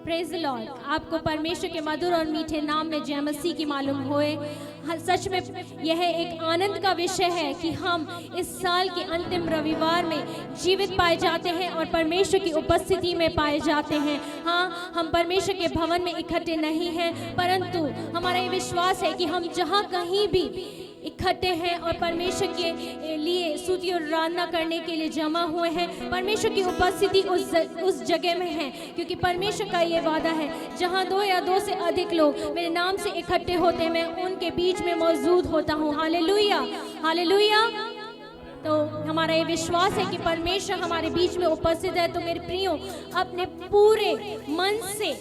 Praise the Lord. आपको परमेश्वर के मधुर और मीठे नाम में जय मसीह की मालूम होए। सच में यह एक आनंद का विषय है कि हम इस साल के अंतिम रविवार में जीवित पाए जाते हैं और परमेश्वर की उपस्थिति में पाए जाते हैं। हाँ, हम परमेश्वर के भवन में इकट्ठे नहीं हैं, परंतु हमारा ये विश्वास है कि हम जहाँ कहीं भी इकट्ठे हैं और परमेश्वर के लिए स्तुति और आराधना करने के लिए जमा हुए हैं, परमेश्वर की उपस्थिति उस जगह में है, क्योंकि परमेश्वर का ये वादा है, जहाँ 2 या 2 से अधिक लोग मेरे नाम से इकट्ठे होते हैं, मैं उनके बीच में मौजूद होता हूँ। Hallelujah, hallelujah. तो हमारा ये विश्वास है कि परमेश्वर हमारे बीच में उपस्थित है। तो मेरे प्रियो, अपने पूरे मन से,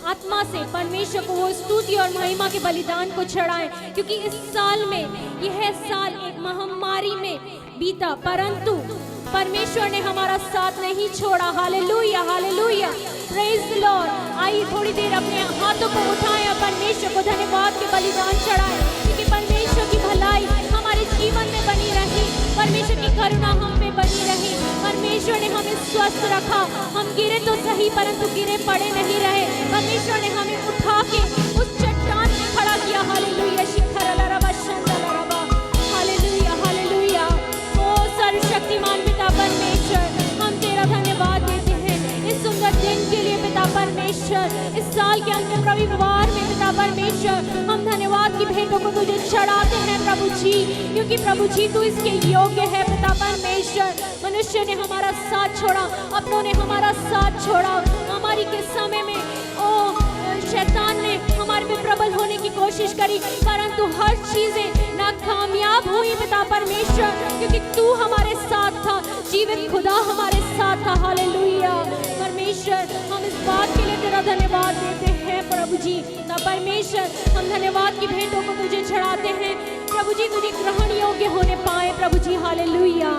आत्मा से परमेश्वर को वो स्तुति और महिमा के बलिदान को चढ़ाएं, क्योंकि इस साल में, यह साल एक महामारी में बीता, परंतु परमेश्वर ने हमारा साथ नहीं छोड़ा। Hallelujah, hallelujah, praise the Lord. आइए थोड़ी देर अपने हाथों को उठाएं और परमेश्वर को धन्यवाद के बलिदान चढ़ाएं, क्योंकि परमेश्वर की भलाई हमारे जीवन में बनी रही, परमेश्वर की करुणा हम पे बनी रही। परमेश्वर ने हमें स्वस्थ रखा, हम गिरे तो सही परंतु गिरे पड़े नहीं रहे। परमेश्वर ने हमें उठा के उस चट्टान में खड़ा किया। Hallelujah, hallelujah, hallelujah. ओ सर्वशक्तिमान पिता परमेश्वर, हम तेरा धन्यवाद देते हैं इस सुंदर दिन के लिए पिता परमेश्वर। इस साल के अंतिम रविवार में पिता परमेश्वर, हम धन्यवाद की भेंटों को तुझे चढ़ाते हैं प्रभु जी, क्योंकि प्रभु जी तू इसके योग्य है पिता परमेश्वर। मनुष्य ने हमारा साथ छोड़ा, अपनों ने हमारा साथ छोड़ा, हमारी के समय में ओ शैतान ने हमारे पे प्रबल होने की कोशिश करी, परंतु हर चीजें नाकामयाब हुई पिता परमेश्वर, क्योंकि तू हमारे साथ था, जीवित खुदा हमारे साथ था। हालेलुया परमेश्वर, हम इस बात के लिए तेरा धन्यवाद देते हैं प्रभु जी। ना परमेश्वर, हम धन्यवाद की भेंटों को तुझे चढ़ाते हैं प्रभु जी, तुझे ग्रहण योग्य होने पाए प्रभु जी। हालेलुया।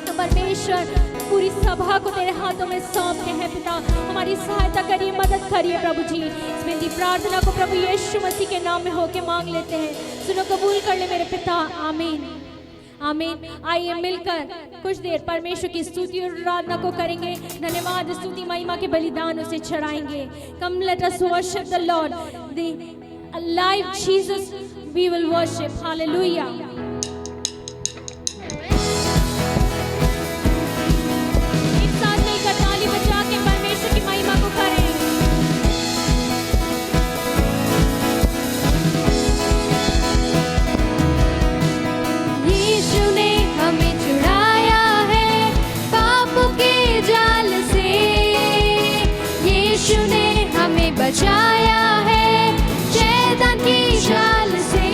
तो परमेश्वर, पूरी सभा को तेरे हाथों में सौंपते हैं पिता, हमारी सहायता करिए, मदद करिए प्रभु जी। इस विनती प्रार्थना को प्रभु यीशु मसीह के नाम में होके मांग लेते हैं, सुनो कबूल कर ले मेरे पिता, आमीन, आमीन। आइए मिलकर कुछ देर परमेश्वर की स्तुति और आराधना को करेंगे, धन्यवाद स्तुति महिमा के बलिदान उसे चढ़ाएंगे। Come let us worship the Lord, the alive Jesus we will worship. Hallelujah. बचाया है शैतान की जाल से,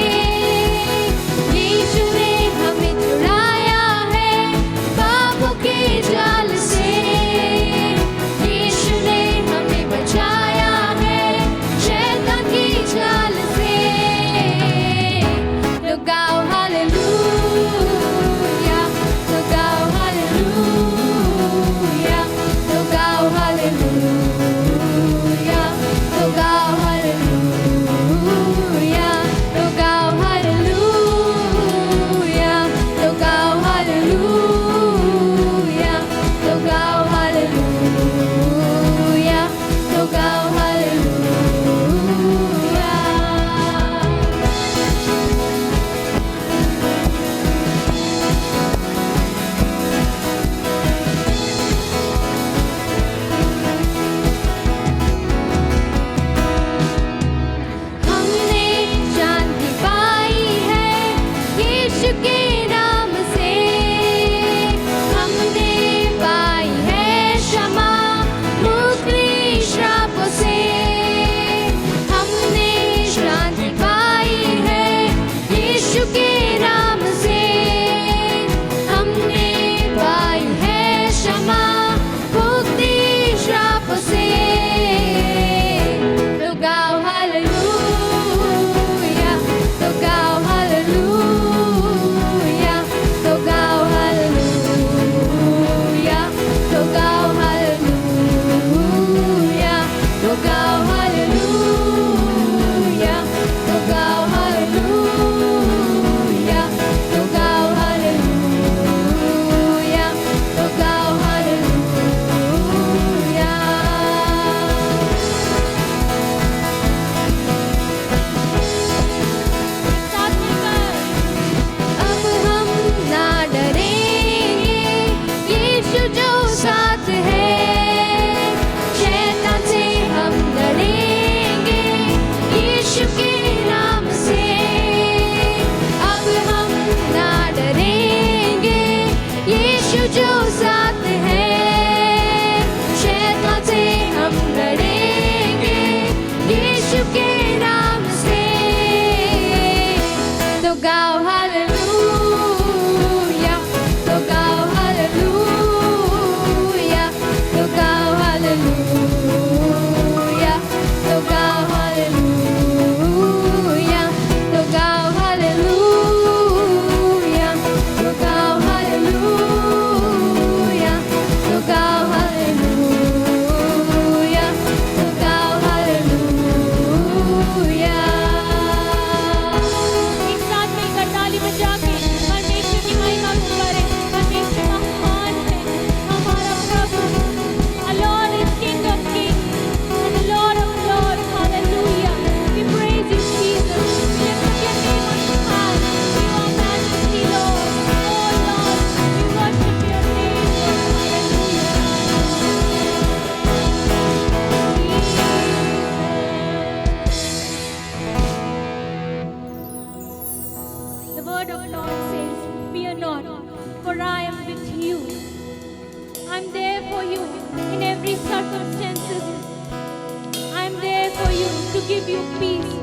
you, to give you peace,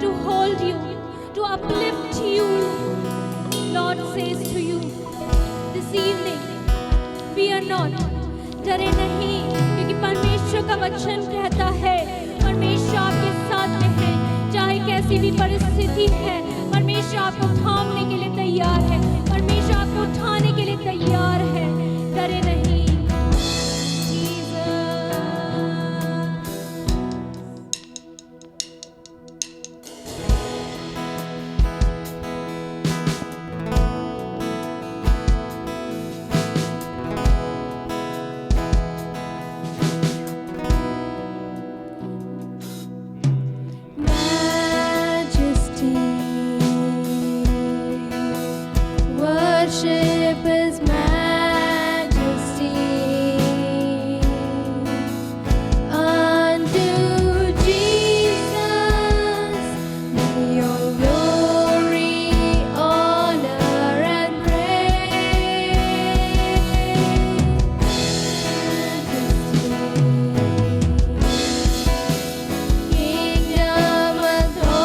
to hold you, to uplift you. Lord says to you this evening, fear not, डरे नहीं, क्योंकि परमेश्वर का वचन कहता है परमेश्वर आपके साथ में है। चाहे कैसी भी परिस्थिति है, परमेश्वर आपको थामने के लिए तैयार है, परमेश्वर आपको उठाने के लिए तैयार है। डरे नहीं। Worship His majesty unto Jesus. Be all glory, honor, and praise. Kingdom authority.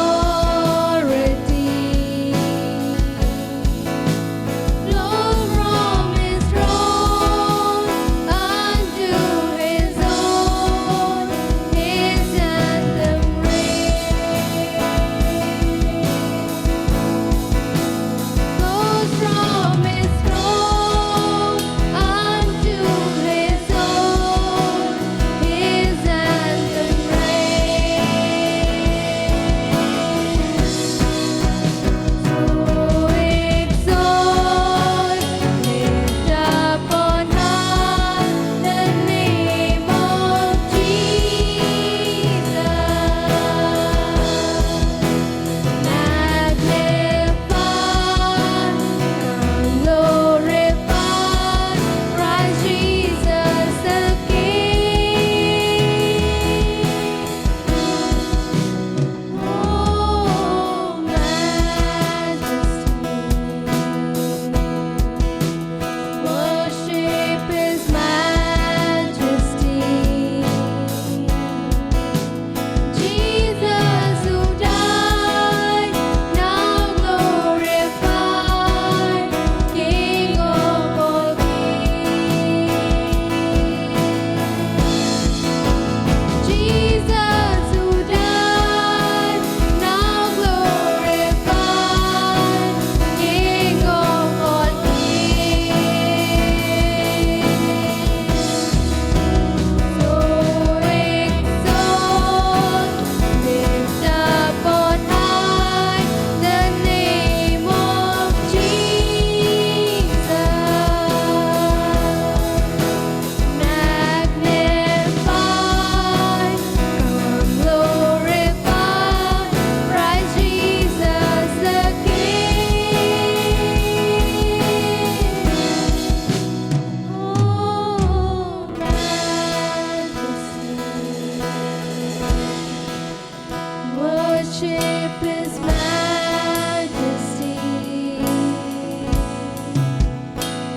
Worship His majesty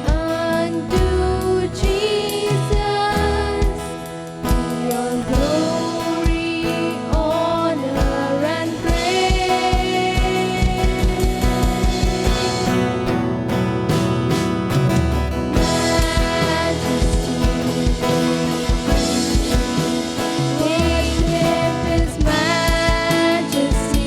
unto Jesus. Be all glory, honor, and praise. Worship His majesty.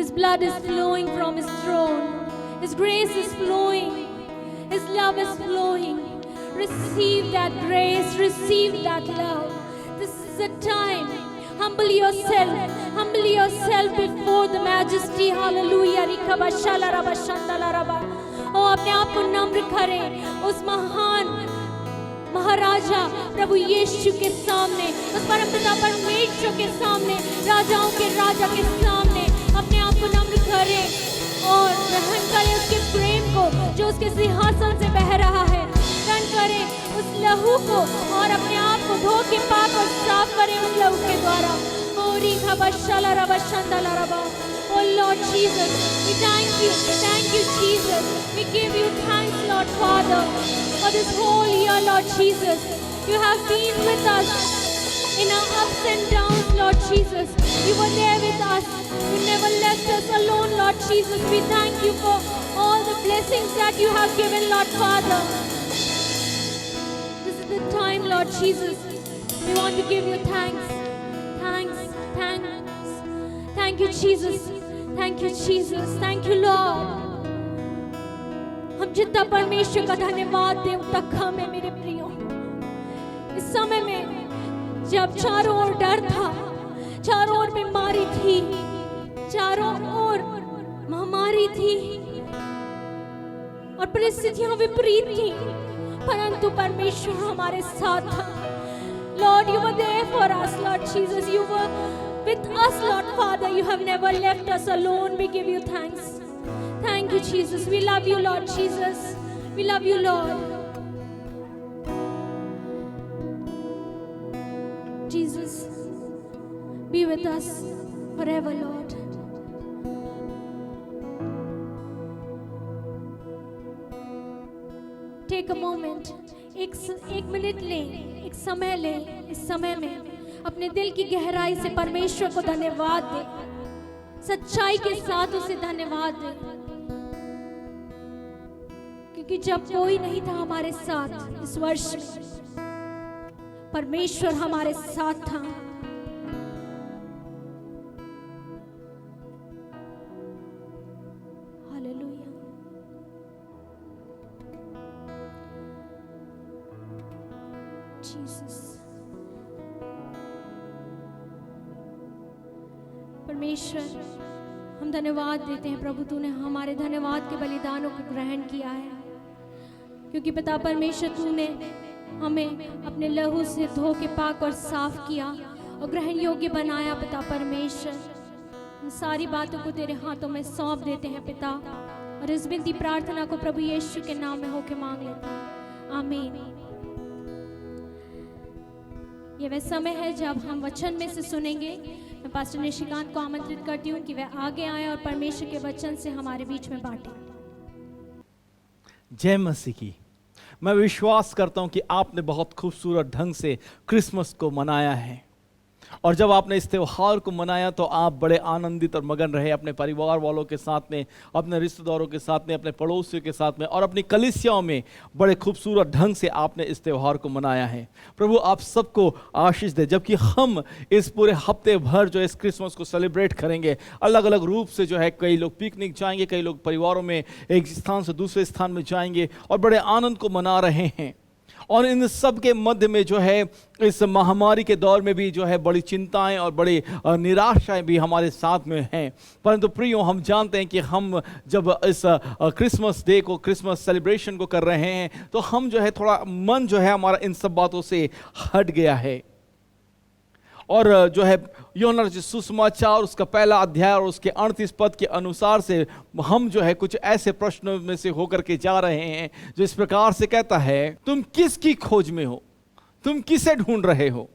His blood is flowing from His throne. His grace is flowing. His love is flowing. Receive that grace. Receive that love. This is the time. Humble yourself. Humble yourself before the majesty. Hallelujah. Rikabashala rabashandala raba. और अपने आप को नम्र करें उस महान महाराजा प्रभु यीशु के सामने, उस परमपिता परमेश्वर के सामने, राजाओं के राजा के सामने अपने आप को नम्र करें और ग्रहण करें उसके प्रेम को जो उसके सिंहासन से बह रहा है। ग्रहण करें उस लहू को और अपने आप को धो के पाक और साफ करें उस लहू के द्वारा। Oh Lord Jesus, we thank you Jesus. We give you thanks, Lord Father, for this whole year, Lord Jesus. You have been with us in our ups and downs, Lord Jesus. You were there with us. You never left us alone, Lord Jesus. We thank you for all the blessings that you have given, Lord Father. This is the time, Lord Jesus. We want to give you thanks. Thank you, Jesus. Thank you, Jesus. Thank you, Lord. हम जितना परमेश्वर का धन्यवाद दें उतना कम है मेरे प्रियो। इस समय में जब चारों ओर डर था, चारों ओर बीमारी थी, चारों ओर महामारी थी और परिस्थितियां विपरीत थी, परंतु परमेश्वर हमारे साथ था। Lord, you were there for us, Lord Jesus. You were with us, Lord Father. You have never left us alone. We give you thanks. Thank you, Jesus. We love you, Lord Jesus. We love you, Lord. Jesus, be with us forever, Lord. Take a moment. एक minute लें, एक समय लें। इस समय में अपने दिल की गहराई से परमेश्वर को धन्यवाद दें, सच्चाई के साथ उसे धन्यवाद दें, क्योंकि जब कोई नहीं था हमारे साथ इस वर्ष में, परमेश्वर हमारे साथ था। हालेलुया। जीसस। परमेश्वर, हम धन्यवाद देते हैं प्रभु, तूने हमारे धन्यवाद के बलिदानों को ग्रहण किया है, क्योंकि पिता परमेश्वर तूने हमें अपने लहू से धो के पाक और साफ किया और ग्रहण योग्य बनाया। पिता परमेश्वर, इन सारी बातों को तेरे हाथों में सौंप देते हैं पिता, और इस विनती प्रार्थना को प्रभु यीशु के नाम में होके मांग लेते हैं, आमीन। ये वह समय है जब हम वचन में से सुनेंगे। मैं पास्टर निशिकांत को आमंत्रित करती हूँ कि वह आगे आए और परमेश्वर के वचन से हमारे बीच में बांटे। जय मसीह की। मैं विश्वास करता हूँ कि आपने बहुत खूबसूरत ढंग से क्रिसमस को मनाया है, और जब आपने इस त्यौहार को मनाया तो आप बड़े आनंदित और मगन रहे, अपने परिवार वालों के साथ में, अपने रिश्तेदारों के साथ में, अपने पड़ोसियों के साथ में और अपनी कलीसियाओं में बड़े खूबसूरत ढंग से आपने इस त्यौहार को मनाया है। प्रभु आप सबको आशीष दे। जबकि हम इस पूरे हफ्ते भर जो इस क्रिसमस को सेलिब्रेट करेंगे, अलग अलग रूप से जो है, कई लोग पिकनिक जाएंगे, कई लोग परिवारों में एक स्थान से दूसरे स्थान में जाएंगे और बड़े आनंद को मना रहे हैं। और इन सब के मध्य में जो है, इस महामारी के दौर में भी जो है बड़ी चिंताएं और बड़ी निराशाएं भी हमारे साथ में हैं। परंतु प्रियो, हम जानते हैं कि हम जब इस क्रिसमस डे को, क्रिसमस सेलिब्रेशन को कर रहे हैं, तो हम जो है थोड़ा मन जो है हमारा इन सब बातों से हट गया है। और जो है यूहन्ना रचित सुसमाचार उसका पहला अध्याय और उसके 38 पद के अनुसार से हम जो है कुछ ऐसे प्रश्नों में से होकर के जा रहे हैं जो इस प्रकार से कहता है, तुम किसकी खोज में हो, तुम किसे ढूंढ रहे हो।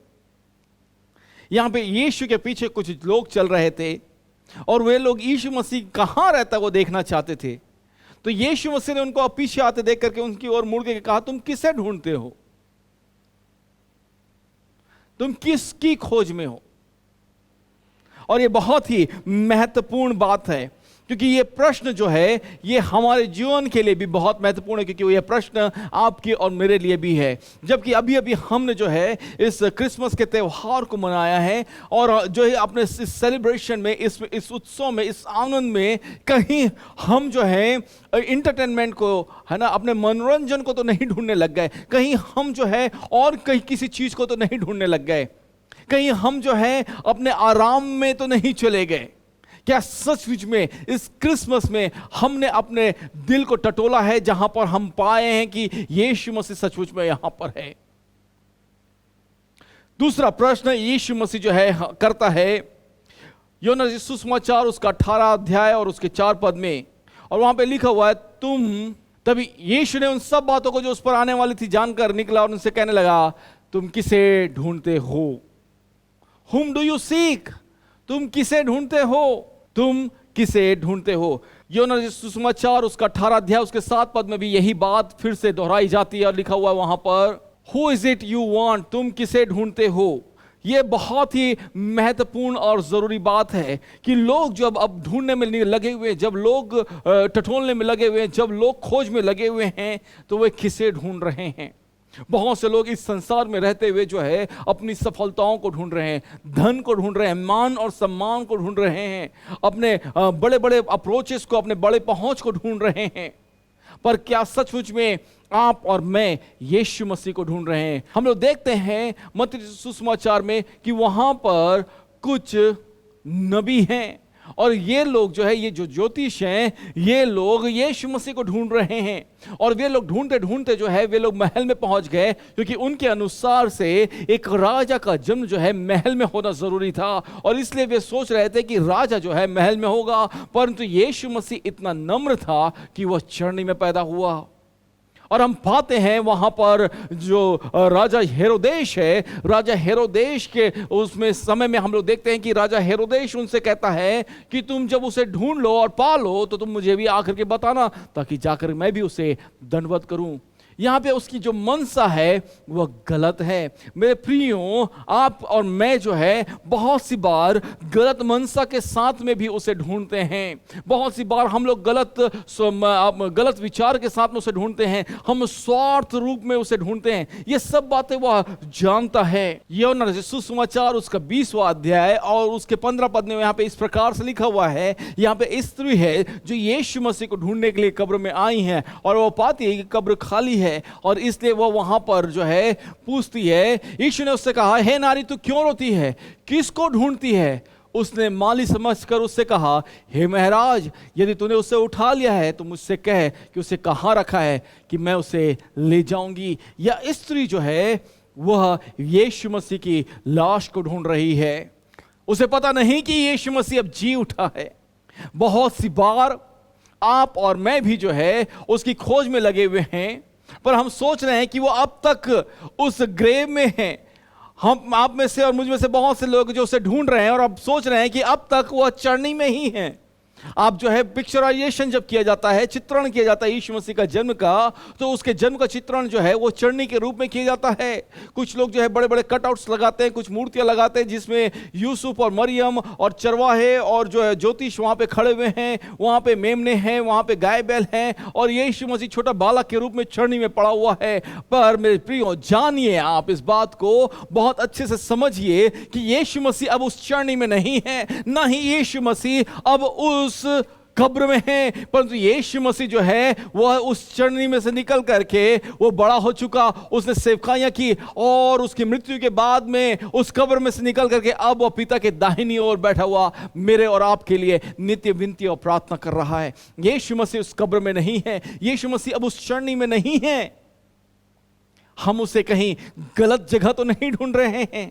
यहां पे यीशु के पीछे कुछ लोग चल रहे थे और वे लोग यीशु मसीह कहां रहता है वो देखना चाहते थे। तो यीशु मसीह ने उनको पीछे आते देख करके उनकी ओर मुड़ के कहा, तुम किसे ढूंढते हो, तुम किसकी खोज में हो। और ये बहुत ही महत्वपूर्ण बात है क्योंकि ये प्रश्न जो है ये हमारे जीवन के लिए भी बहुत महत्वपूर्ण है, क्योंकि ये प्रश्न आपके और मेरे लिए भी है। जबकि अभी अभी हमने जो है इस क्रिसमस के त्यौहार को मनाया है, और जो है अपने इस सेलिब्रेशन में, इस उत्सव में, इस आनंद में कहीं हम जो है इंटरटेनमेंट को, है ना, अपने मनोरंजन को तो नहीं ढूंढने लग गए, कहीं हम जो है और कहीं किसी चीज को तो नहीं ढूंढने लग गए, कहीं हम जो है अपने आराम में तो नहीं चले गए। क्या सचमुच में इस क्रिसमस में हमने अपने दिल को टटोला है, जहां पर हम पाए हैं कि यीशु मसीह सचमुच में यहां पर है? दूसरा प्रश्न यीशु मसीह जो है करता है यूहन्ना सुसमाचार उसका 18 अध्याय और उसके 4 पद में, और वहां पे लिखा हुआ है, तभी यीशु ने उन सब बातों को जो उस पर आने वाली थी जानकर निकला और उनसे कहने लगा, तुम किसे ढूंढते हो? Whom do you seek? तुम किसे ढूंढते हो? तुम किसे ढूंढते हो? यूहन्ना सुसमाचार उसका 18 अध्याय उसके 7 पद में भी यही बात फिर से दोहराई जाती है, और लिखा हुआ है वहां पर, Who is it you want? तुम किसे ढूंढते हो? ये बहुत ही महत्वपूर्ण और जरूरी बात है कि लोग जब अब ढूंढने में लगे हुए, जब लोग टटोलने में लगे हुए, जब लोग खोज में लगे हुए हैं, तो वे किसे ढूंढ रहे हैं? बहुत से लोग इस संसार में रहते हुए जो है अपनी सफलताओं को ढूंढ रहे हैं, धन को ढूंढ रहे हैं, मान और सम्मान को ढूंढ रहे हैं, अपने बड़े बड़े अप्रोचेस को, अपने बड़े पहुंच को ढूंढ रहे हैं। पर क्या सचमुच में आप और मैं यीशु मसीह को ढूंढ रहे हैं? हम लोग देखते हैं मत्ती सुसमाचार में कि वहां पर कुछ नबी हैं, और ये लोग जो है, ये जो ज्योतिष हैं, ये लोग यीशु मसीह को ढूंढ रहे हैं, और वे लोग ढूंढते ढूंढते जो है वे लोग महल में पहुंच गए, क्योंकि उनके अनुसार से एक राजा का जन्म जो है महल में होना जरूरी था, और इसलिए वे सोच रहे थे कि राजा जो है महल में होगा। परंतु यीशु मसीह इतना नम्र था कि वह चरनी में पैदा हुआ। और हम पाते हैं वहां पर जो राजा हेरोदेश है, राजा हेरोदेश के उसमें समय में हम लोग देखते हैं कि राजा हेरोदेश उनसे कहता है कि तुम जब उसे ढूंढ लो और पालो तो तुम मुझे भी आकर के बताना, ताकि जाकर मैं भी उसे दंडवत करूं। यहां पे उसकी जो मनसा है वह गलत है। मेरे प्रियो, आप और मैं जो है बहुत सी बार गलत मनसा के साथ में भी उसे ढूंढते हैं। बहुत सी बार हम लोग गलत विचार के साथ में उसे ढूंढते हैं, हम स्वार्थ रूप में उसे ढूंढते हैं। ये सब बातें वह जानता है। यूहन्ना सुसमाचार उसका 20वां अध्याय और उसके 15 पद में यहाँ पे इस प्रकार से लिखा हुआ है, यहाँ पे स्त्री है जो यीशु मसीह को ढूंढने के लिए कब्र में आई है, और वो पाती है कि कब्र खाली है, और इसलिए वो वहां पर जो है पूछती है। यीशु ने उससे कहा, हे नारी, तू क्यों रोती है? किसको ढूंढती है? उसने माली समझकर उससे कहा, हे महाराज, यदि तूने उसे उठा लिया है तो मुझसे कह कि उसे कहाँ रखा है, कि मैं उसे ले जाऊंगी। या स्त्री जो है वह यीशु मसीह की लाश को ढूंढ रही है। उसे पता नहीं कि यीशु मसीह अब जी उठा है। बहुत सी बार आप और मैं भी जो है उसकी खोज में लगे हुए हैं, पर हम सोच रहे हैं कि वो अब तक उस ग्रेव में है। हम आप में से और मुझ में से बहुत से लोग जो उसे ढूंढ रहे हैं और अब सोच रहे हैं कि अब तक वह चरनी में ही है। आप जो है पिक्चराइजेशन जब किया जाता है, चित्रण किया जाता है यीशु मसीह का जन्म का, तो उसके जन्म का चित्रण जो है वो चरनी के रूप में किया जाता है। कुछ लोग जो है बड़े बड़े कटआउट्स लगाते हैं, कुछ मूर्तियां लगाते हैं जिसमें यूसुफ और मरियम और चरवाहे और जो है ज्योतिष वहां पे खड़े हुए हैं, वहां पे मेमने हैं, वहां पे गाय बैल हैं, और यीशु मसीह छोटा बालक के रूप में चरनी में पड़ा हुआ है। पर मेरे प्रियो, जानिए, आप इस बात को बहुत अच्छे से समझिए कि यीशु मसीह अब उस चरनी में नहीं है, ना ही यीशु मसीह अब उस कब्र में है, परंतु यीशु मसीह जो है वह उस चरनी में से निकल करके वो बड़ा हो चुका, उसने सेवकाइयां की, और उसकी मृत्यु के बाद में उस कब्र में से निकल करके अब वह पिता के दाहिनी ओर बैठा हुआ मेरे और आपके लिए नित्य विनती और प्रार्थना कर रहा है। यीशु मसीह उस कब्र में नहीं है, यीशु मसीह अब उस चरनी में नहीं है। हम उसे कहीं गलत जगह तो नहीं ढूंढ रहे हैं,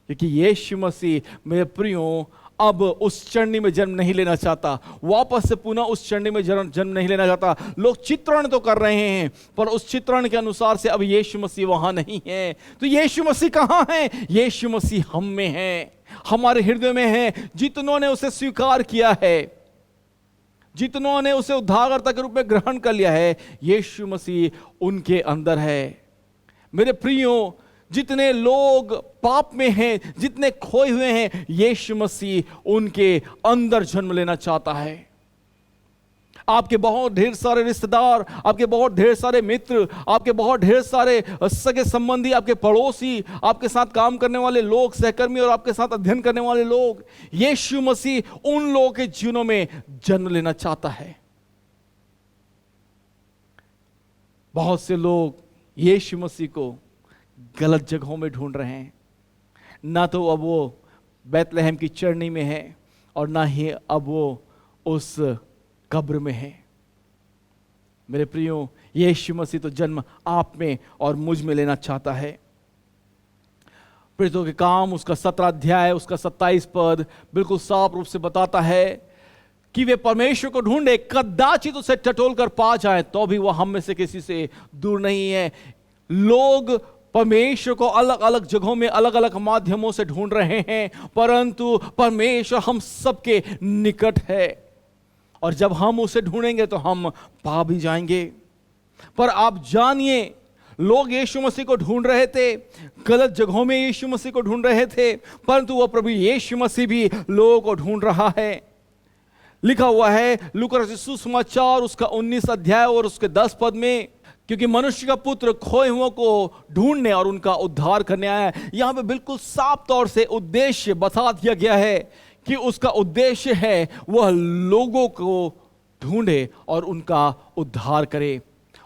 क्योंकि यीशु मसीह मेरे प्रियो अब उस चरनी में जन्म नहीं लेना चाहता, वापस से पुनः उस चरनी में जन्म नहीं लेना चाहता। लोग चित्रण तो कर रहे हैं, पर उस चित्रण के अनुसार से अब यीशु मसीह वहां नहीं है। तो यीशु मसीह कहां है? यीशु मसीह हम में है, हमारे हृदय में है। जितनों ने उसे स्वीकार किया है, जितनों ने उसे उद्धारकर्ता के रूप में ग्रहण कर लिया है, यीशु मसीह उनके अंदर है। मेरे प्रियो, जितने लोग पाप में हैं, जितने खोए हुए हैं, यीशु मसीह उनके अंदर जन्म लेना चाहता है। आपके बहुत ढेर सारे रिश्तेदार, आपके बहुत ढेर सारे मित्र, आपके बहुत ढेर सारे सगे संबंधी, आपके पड़ोसी, आपके साथ काम करने वाले लोग, सहकर्मी और आपके साथ अध्ययन करने वाले लोग, यीशु मसीह उन लोगों के जीवनों में जन्म लेना चाहता है। बहुत से लोग यीशु मसीह को गलत जगहों में ढूंढ रहे हैं। ना तो अब वो बैतलहम की चरनी में है और ना ही अब वो उस कब्र में है। मेरे प्रियो, यीशु मसीह तो जन्म आप में और मुझ में लेना चाहता है। प्रेरितों के काम उसका 17 अध्याय उसका 27 पद बिल्कुल साफ रूप से बताता है कि वे परमेश्वर को ढूंढे, कदाचित उसे टटोल कर पा जाए, तो भी वह हम में से किसी से दूर नहीं है। लोग परमेश्वर को अलग अलग जगहों में अलग अलग माध्यमों से ढूंढ रहे हैं, परंतु परमेश्वर हम सबके निकट है और जब हम उसे ढूंढेंगे तो हम पा भी जाएंगे। पर आप जानिए, लोग यीशु मसीह को ढूंढ रहे थे, गलत जगहों में यीशु मसीह को ढूंढ रहे थे, परंतु वह प्रभु यीशु मसीह भी लोगों को ढूंढ रहा है। लिखा हुआ है लूका रचित सुसमाचार उसका 19 अध्याय और उसके 10 पद में, क्योंकि मनुष्य का पुत्र खोए हुओं को ढूंढने और उनका उद्धार करने आया है। यहां पे बिल्कुल साफ तौर से उद्देश्य बता दिया गया है कि उसका उद्देश्य है वह लोगों को ढूंढे और उनका उद्धार करे।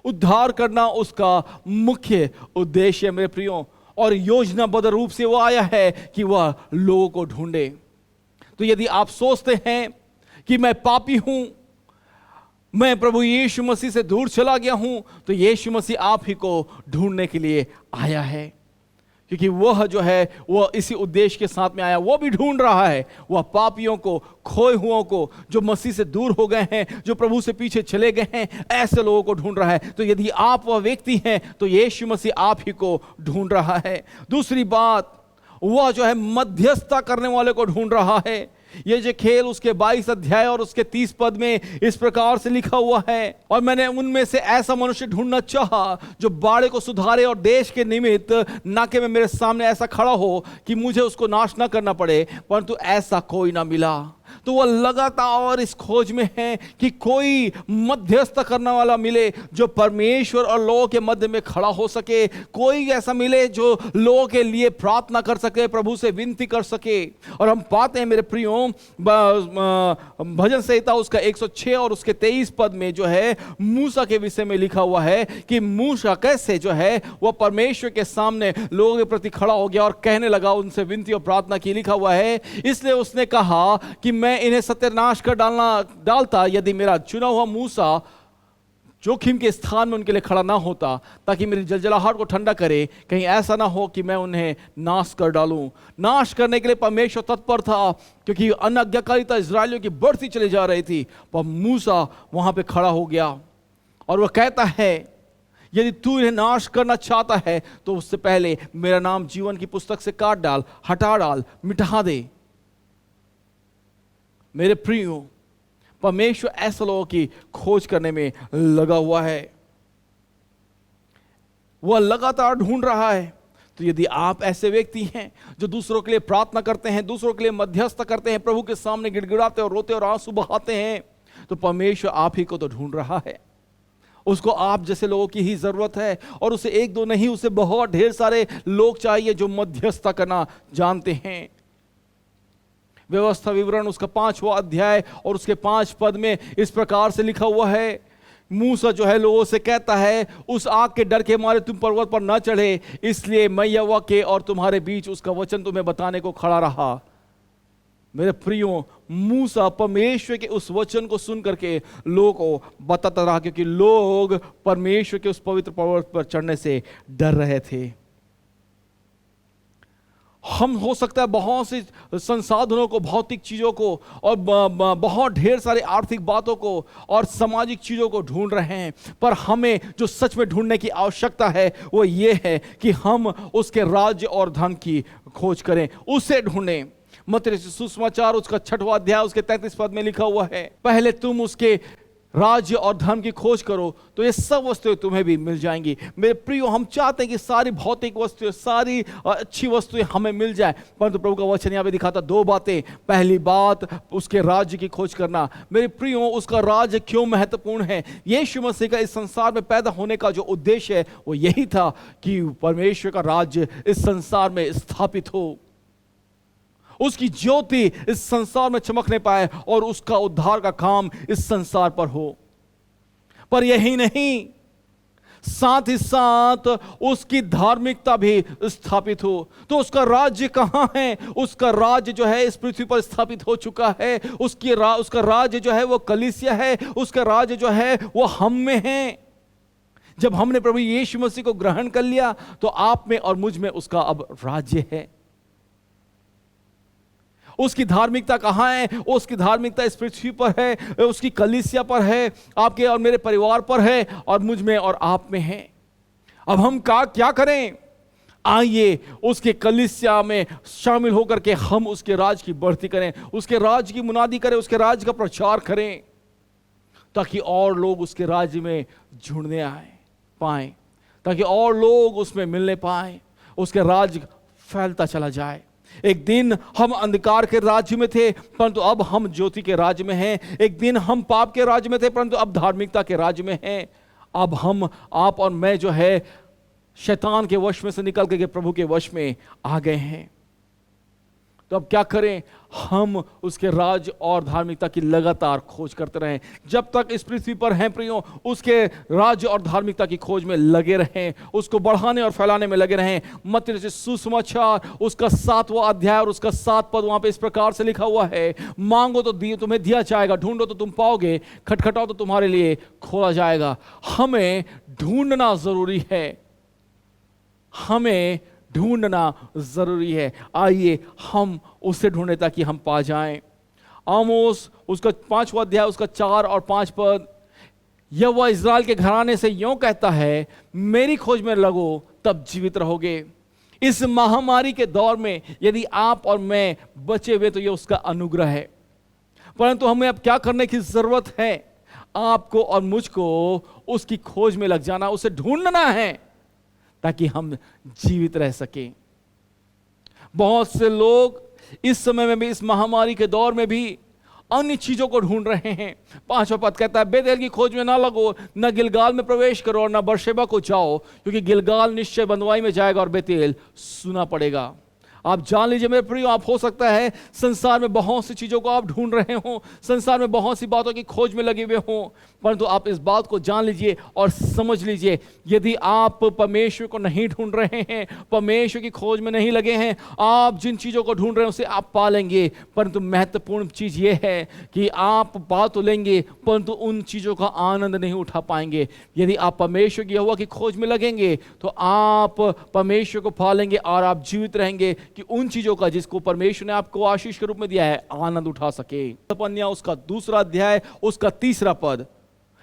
उद्धार करना उसका मुख्य उद्देश्य है मेरे प्रियो, और योजनाबद्ध रूप से वह आया है कि वह लोगों को ढूंढे। तो यदि आप सोचते हैं कि मैं पापी हूं, मैं प्रभु यीशु मसीह से दूर चला गया हूं, तो यीशु मसीह आप ही को ढूंढने के लिए आया है, क्योंकि वह जो है वह इसी उद्देश्य के साथ में आया। वह भी ढूंढ रहा है, वह पापियों को, खोए हुओं को, जो मसीह से दूर हो गए हैं, जो प्रभु से पीछे चले गए हैं, ऐसे लोगों को ढूंढ रहा है। तो यदि आप वह व्यक्ति हैं तो यीशु मसीह आप ही को ढूंढ रहा है। दूसरी बात, वह जो है मध्यस्थता करने वाले को ढूंढ रहा है। ये जो खेल उसके 22 अध्याय और उसके 30 पद में इस प्रकार से लिखा हुआ है, और मैंने उनमें से ऐसा मनुष्य ढूंढना चाहा जो बाड़े को सुधारे और देश के निमित्त नाके में मेरे सामने ऐसा खड़ा हो कि मुझे उसको नाश न करना पड़े, परंतु ऐसा कोई ना मिला। तो वह लगातार इस खोज में है कि कोई मध्यस्थ करने वाला मिले जो परमेश्वर और लोगों के मध्य में खड़ा हो सके, कोई ऐसा मिले जो लोगों के लिए प्रार्थना कर सके, प्रभु से विनती कर सके। और हम पाते हैं मेरे प्रियो, भजन संहिता उसका 106 और उसके 23 पद में जो है मूसा के विषय में लिखा हुआ है कि मूसा कैसे जो है वह परमेश्वर के सामने लोगों के प्रति खड़ा हो गया और कहने लगा, उनसे विनती और प्रार्थना की। लिखा हुआ है, इसलिए उसने कहा कि मैं इन्हें सत्यानाश कर डालता यदि मेरा चुना हुआ मूसा जोखिम के स्थान में उनके लिए खड़ा ना होता, ताकि मेरी जलजलाहट को ठंडा करे, कहीं ऐसा ना हो कि मैं उन्हें नाश कर डालूं। नाश करने के लिए परमेश्वर तत्पर था, क्योंकि अनाज्ञाकारिता इजरायलियों की बढ़ती चली जा रही थी। पर मूसा वहां पे खड़ा हो गया और वह कहता है, यदि तू इन्हें नाश करना चाहता है तो उससे पहले मेरा नाम जीवन की पुस्तक से काट डाल, हटा डाल, मिटा दे। मेरे प्रियो, परमेश्वर ऐसे लोगों की खोज करने में लगा हुआ है, वह लगातार ढूंढ रहा है। तो यदि आप ऐसे व्यक्ति हैं जो दूसरों के लिए प्रार्थना करते हैं, दूसरों के लिए मध्यस्थ करते हैं, प्रभु के सामने गिड़गिड़ाते और रोते और आंसू बहाते हैं, तो परमेश्वर आप ही को तो ढूंढ रहा है। उसको आप जैसे लोगों की ही जरूरत है, और उसे एक दो नहीं, उसे बहुत ढेर सारे लोग चाहिए जो मध्यस्थता करना जानते हैं। व्यवस्था विवरण उसका 5वां अध्याय और उसके 5 पद में इस प्रकार से लिखा हुआ है, मूसा जो है लोगों से कहता है, उस आग के डर के मारे तुम पर्वत पर न चढ़े, इसलिए मैं यहोवा के और तुम्हारे बीच उसका वचन तुम्हें बताने को खड़ा रहा। मेरे प्रियो, मूसा परमेश्वर के उस वचन को सुन करके लोगों को बताता रहा, क्योंकि लोग परमेश्वर के उस पवित्र पर्वत पर चढ़ने से डर रहे थे। हम हो सकता है बहुत सी संसाधनों को, भौतिक चीज़ों को और बहुत ढेर सारे आर्थिक बातों को और सामाजिक चीज़ों को ढूंढ रहे हैं, पर हमें जो सच में ढूंढने की आवश्यकता है वो ये है कि हम उसके राज्य और धन की खोज करें, उसे ढूंढें। मत्ती सुसमाचार उसका 6वां अध्याय उसके 33 पद में लिखा हुआ है, पहले तुम उसके राज्य और धर्म की खोज करो तो ये सब वस्तुएं तुम्हें भी मिल जाएंगी। मेरे प्रियो, हम चाहते हैं कि सारी भौतिक वस्तुएं, सारी अच्छी वस्तुएं हमें मिल जाए, परंतु प्रभु का वचन यहाँ पे दिखाता 2 बातें। पहली बात, उसके राज्य की खोज करना। मेरे प्रियो, उसका राज्य क्यों महत्वपूर्ण है? यीशु मसीह का इस संसार में पैदा होने का जो उद्देश्य है वो यही था कि परमेश्वर का राज्य इस संसार में स्थापित हो, उसकी ज्योति इस संसार में चमकने पाए और उसका उद्धार का काम इस संसार पर हो। पर यही नहीं, साथ ही साथ उसकी धार्मिकता भी स्थापित हो। तो उसका राज्य कहां है? उसका राज्य जो है इस पृथ्वी पर स्थापित हो चुका है। उसका राज्य जो है वो कलीसिया है। उसका राज्य जो है वो हम में है। जब हमने प्रभु यीशु मसीह को ग्रहण कर लिया तो आप में और मुझ में उसका अब राज्य है। उसकी धार्मिकता कहां है? उसकी धार्मिकता इस पृथ्वी पर है, उसकी कलीसिया पर है, आपके और मेरे परिवार पर है, और मुझ में और आप में है। अब हम क्या करें? आइए उसके कलीसिया में शामिल होकर के हम उसके राज की बढ़ती करें, उसके राज की मुनादी करें, उसके राज का प्रचार करें, ताकि और लोग उसके राज्य में जुड़ने पाएं, ताकि और लोग उसमें मिलने पाएं, उसके राज फैलता चला जाए। एक दिन हम अंधकार के राज्य में थे, परंतु अब हम ज्योति के राज्य में हैं। एक दिन हम पाप के राज्य में थे, परंतु अब धार्मिकता के राज्य में हैं। अब हम, आप और मैं जो है, शैतान के वश में से निकल के प्रभु के वश में आ गए हैं। तो अब क्या करें? हम उसके राज और धार्मिकता की लगातार खोज करते रहें। जब तक इस पृथ्वी पर हैं प्रियो, उसके राज्य और धार्मिकता की खोज में लगे रहें, उसको बढ़ाने और फैलाने में लगे रहें। मत्ती रचित सुसमाचार उसका 7वां अध्याय और उसका 7 पद, वहां पे इस प्रकार से लिखा हुआ है, मांगो तो तुम्हें दिया जाएगा, ढूंढो तो तुम पाओगे, खटखटाओ तो तुम्हारे लिए खोला जाएगा। हमें ढूंढना जरूरी है, हमें ढूंढना जरूरी है। आइए हम उसे ढूंढे ताकि हम पा जाएं। आमोस उसका 5वां अध्याय उसका 4 और 5 पद, यहोवा इस्राएल के घराने से यूं कहता है, मेरी खोज में लगो तब जीवित रहोगे। इस महामारी के दौर में यदि आप और मैं बचे हुए तो यह उसका अनुग्रह है, परंतु हमें अब क्या करने की जरूरत है? आपको और मुझको उसकी खोज में लग जाना, उसे ढूंढना है ताकि हम जीवित रह सकें। बहुत से लोग इस समय में भी, इस महामारी के दौर में भी अन्य चीजों को ढूंढ रहे हैं। 5वां पद कहता है, बेतेल की खोज में ना लगो, न गिलगाल में प्रवेश करो और न बरशेबा को जाओ, क्योंकि गिलगाल निश्चय बंधुआई में जाएगा और बेतेल सुना पड़ेगा। आप जान लीजिए मेरे प्रियो, आप हो सकता है संसार में बहुत सी चीजों को आप ढूंढ रहे हो, संसार में बहुत सी बातों की खोज में लगे हुए हो, परंतु आप इस बात को जान लीजिए और समझ लीजिए, यदि आप परमेश्वर को नहीं ढूंढ रहे हैं, परमेश्वर की खोज में नहीं लगे हैं, आप जिन चीजों को ढूंढ रहे हैं उसे आप पा लेंगे, परंतु महत्वपूर्ण चीज यह है कि आप पा तो लेंगे परंतु उन चीजों का आनंद नहीं उठा पाएंगे। यदि आप परमेश्वर की यहोवा की खोज में लगेंगे तो आप परमेश्वर को पा लेंगे और आप जीवित रहेंगे कि उन चीजों का जिसको परमेश्वर ने आपको आशीष के रूप में दिया है आनंद उठा सके। तपन्या उसका 2वां अध्याय उसका 3वां पद,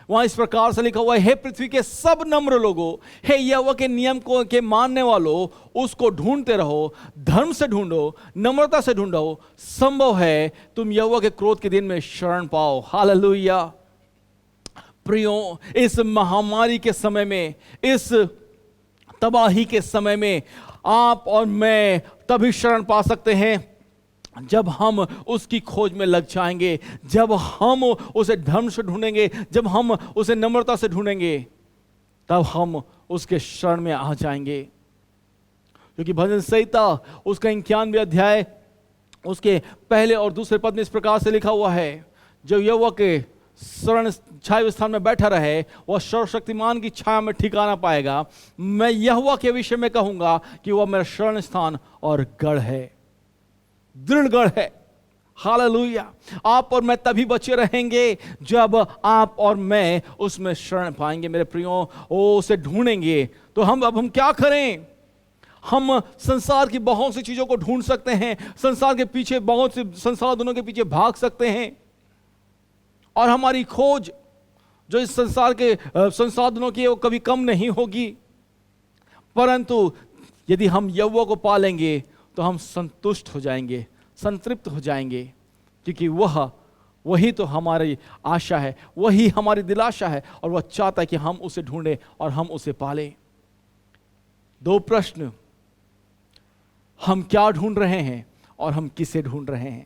वहां इस प्रकार से लिखा हुआ है, हे पृथ्वी के सब नम्र लोगों, हे यहोवा के नियम को के मानने वालों, उसको ढूंढते रहो, धर्म से ढूंढो, नम्रता से ढूंढो, संभव है तुम यहोवा के क्रोध के दिन में शरण पाओ। हालेलुया। प्रियो, इस महामारी के समय में, इस तबाही के समय में आप और मैं तभी शरण पा सकते हैं जब हम उसकी खोज में लग जाएंगे, जब हम उसे धर्म से ढूंढेंगे, जब हम उसे नम्रता से ढूंढेंगे, तब हम उसके शरण में आ जाएंगे। क्योंकि भजन संहिता उसका 91वें अध्याय उसके 1 और 2 पद में इस प्रकार से लिखा हुआ है, जो यहोवा के शरण छाए स्थान में बैठा रहे वह सर्वशक्तिमान की छाया में ठिकाना पाएगा। मैं यहोवा के विषय में कहूंगा कि वह मेरा शरण स्थान और गढ़ है, दृढ़ गढ़ है। हालेलुया। आप और मैं तभी बचे रहेंगे जब आप और मैं उसमें शरण पाएंगे। मेरे प्रियो, उसे ढूंढेंगे तो हम क्या करें? हम संसार की बहुत सी चीजों को ढूंढ सकते हैं, संसार के पीछे, बहुत से संसाधनों के पीछे भाग सकते हैं, और हमारी खोज जो इस संसार के संसाधनों की वो कभी कम नहीं होगी। परंतु यदि हम यहोवा को पा लेंगे तो हम संतुष्ट हो जाएंगे, संतृप्त हो जाएंगे, क्योंकि वह वही तो हमारी आशा है, वही हमारी दिलाशा है, और वह चाहता है कि हम उसे ढूंढें और हम उसे पालें। दो प्रश्न, हम क्या ढूंढ रहे हैं और हम किसे ढूंढ रहे हैं।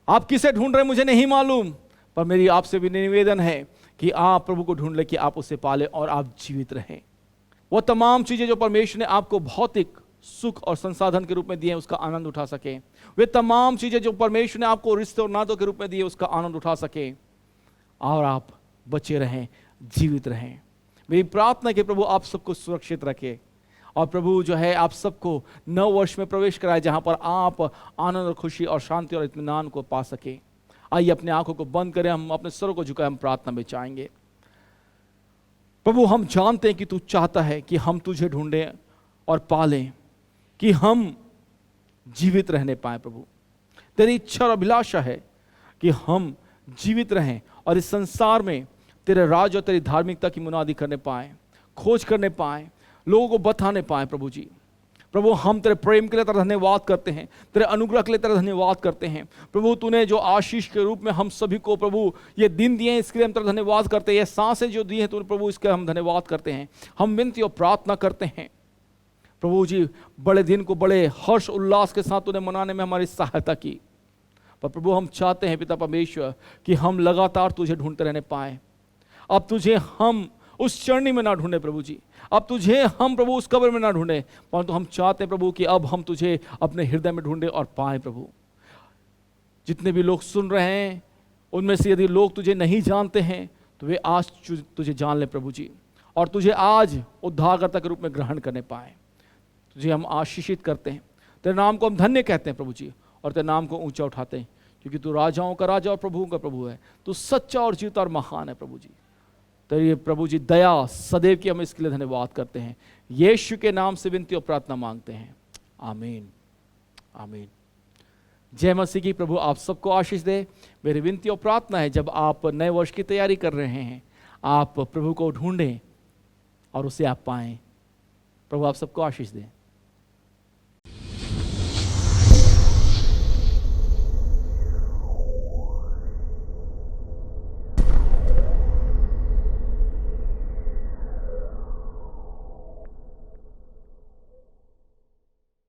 आप किसे ढूंढ रहे हैं मुझे नहीं मालूम, पर मेरी आपसे भी निवेदन है कि आप प्रभु को ढूंढ ले, कि आप उसे पाले और आप जीवित रहें। वो तमाम चीजें जो परमेश्वर ने आपको भौतिक सुख और संसाधन के रूप में दिए हैं, उसका आनंद उठा सके। वे तमाम चीजें जो परमेश्वर ने आपको रिश्ते और नातों के रूप में दिए, उसका आनंद उठा सके, और आप बचे रहें, जीवित रहें। मेरी प्रार्थना है कि प्रभु आप सबको सुरक्षित रखे, और प्रभु जो है आप सबको नव वर्ष में प्रवेश कराए, जहां पर आप आनंद और खुशी और शांति और इत्मीनान को पा सके। आइए अपने आंखों को बंद करें, हम अपने सरों को झुकाए, हम प्रार्थना में चाहेंगे। प्रभु हम जानते हैं कि तू चाहता है कि हम तुझे ढूंढें और पालें, कि हम जीवित रहने पाए। प्रभु तेरी इच्छा और अभिलाषा है कि हम जीवित रहें और इस संसार में तेरे राज और तेरी धार्मिकता की मुनादी करने पाए, खोज करने पाए, लोगों को बताने पाए। प्रभु जी, प्रभु हम तेरे प्रेम के लिए तेरा धन्यवाद करते हैं, तेरे अनुग्रह के लिए तेरा धन्यवाद करते हैं। प्रभु तूने जो आशीष के रूप में हम सभी को प्रभु ये दिन दिए हैं, इसके लिए हम तेरा धन्यवाद करते हैं। ये सांसें जो दी हैं तूने प्रभु, इसके हम धन्यवाद करते हैं। हम विनती और प्रार्थना करते हैं प्रभु जी, बड़े दिन को बड़े हर्ष उल्लास के साथ तूने मनाने में हमारी सहायता की। पर प्रभु हम चाहते हैं पिता परमेश्वर कि हम लगातार तुझे ढूंढते रहने पाए। अब तुझे हम उस चरनी में ना ढूंढे प्रभु जी, अब तुझे हम प्रभु उस कब्र में ना ढूंढे, परंतु हम चाहते हैं प्रभु कि अब हम तुझे अपने हृदय में ढूंढे और पाए। प्रभु जितने भी लोग सुन रहे हैं, उनमें से यदि लोग तुझे नहीं जानते हैं तो वे आज तुझे जान ले प्रभु जी, और तुझे आज उद्धारकर्ता के रूप में ग्रहण करने पाए। तुझे हम आशीषित करते हैं, तेरे नाम को हम धन्य कहते हैं प्रभु जी, और तेरे नाम को ऊंचा उठाते हैं, क्योंकि तू राजाओं का राजा और प्रभुओं का प्रभु है। तू सच्चा और जीवित और महान है प्रभु जी। तेरी प्रभु जी दया सदैव की हम इसके लिए धन्यवाद करते हैं। यीशु के नाम से विनती और प्रार्थना मांगते हैं, आमीन आमीन। जय मसीह की। प्रभु आप सबको आशीष दे। मेरी विनती और प्रार्थना है, जब आप नए वर्ष की तैयारी कर रहे हैं, आप प्रभु को ढूंढें और उसे आप पाएं। प्रभु आप सबको आशीष दें।